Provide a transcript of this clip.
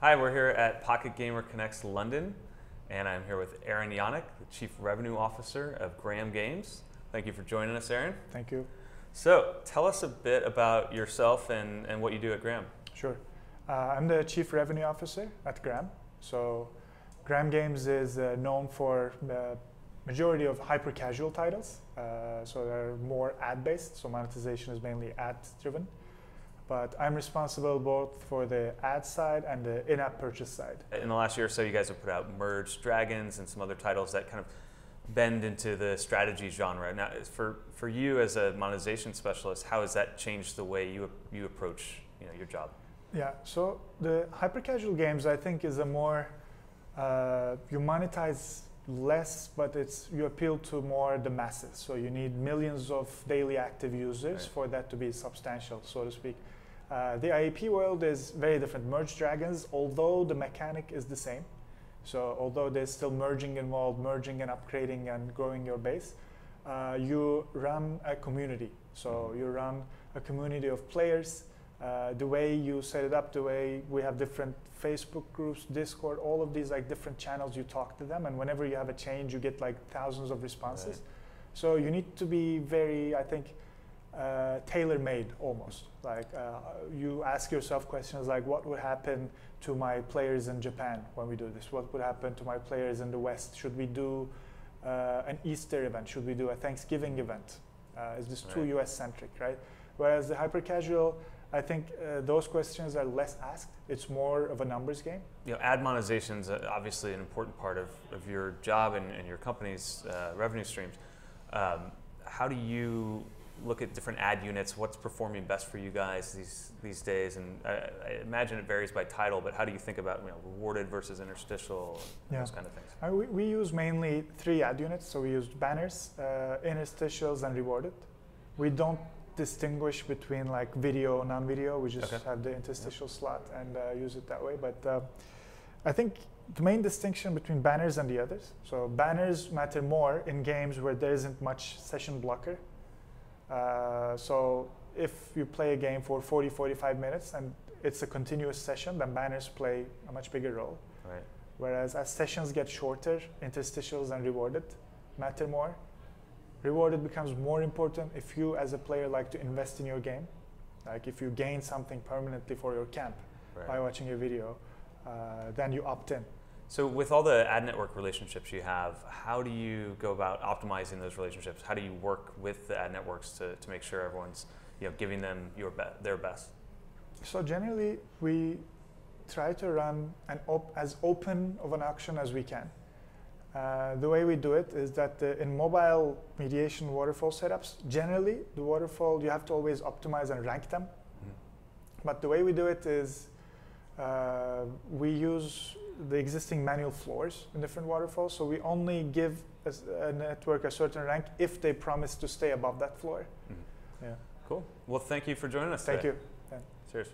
Hi, we're here at Pocket Gamer Connects London, and I'm here with Eren Yanik, the Chief Revenue Officer of Gram Games. Thank you for joining us, Eren. Thank you. So, tell us a bit about yourself and what you do at Gram. Sure. I'm the Chief Revenue Officer at Gram. So, Gram Games is known for the majority of hyper-casual titles. So they're more ad-based, so monetization is mainly ad-driven. But I'm responsible both for the ad side and the in-app purchase side. In the last year or so, you guys have put out Merged Dragons and some other titles that kind of bend into the strategy genre. Now, for you as a monetization specialist, how has that changed the way you approach your job? Yeah, so the hyper-casual games, I think, is a more, you monetize less, but you appeal to more the masses. So you need millions of daily active users for that to be substantial, so to speak. The IAP world is very different. Merged Dragons, although the mechanic is the same, so although there's still merging involved, merging and upgrading and growing your base, you run a community. So you run a community of players. The way you set it up, the way we have different Facebook groups, Discord, all of these like different channels, you talk to them, and whenever you have a change, you get like thousands of responses. Right. So you need to be very, I think, tailor-made almost. Like you ask yourself questions like, what would happen to my players in Japan when we do this? What would happen to my players in the West? Should we do an Easter event? Should we do a Thanksgiving event? Is this too US-centric, right? Whereas the hyper-casual, I think those questions are less asked. It's more of a numbers game. Ad monetization is obviously an important part of your job and your company's revenue streams. How do you look at different ad units? What's performing best for you guys these days? And I imagine it varies by title, but how do you think about rewarded versus interstitial, those kind of things? We use mainly 3 ad units. So we use banners, interstitials, and rewarded. We don't distinguish between like video, non-video. We just have the interstitial slot and use it that way. But I think the main distinction between banners and the others, so banners matter more in games where there isn't much session blocker. So if you play a game for 40-45 minutes and it's a continuous session, then banners play a much bigger role. Right. Whereas as sessions get shorter, interstitials and rewarded matter more. Rewarded becomes more important if you as a player like to invest in your game. Like if you gain something permanently for your camp by watching a video, then you opt in. So with all the ad network relationships you have, how do you go about optimizing those relationships? How do you work with the ad networks to make sure everyone's giving them their best? So generally, we try to run as open of an auction as we can. The way we do it is that in mobile mediation waterfall setups, generally the waterfall, you have to always optimize and rank them. But the way we do it is we use the existing manual floors in different waterfalls. So we only give a network a certain rank if they promise to stay above that floor. Yeah. Cool. Well, thank you for joining us today. Thank you. Cheers.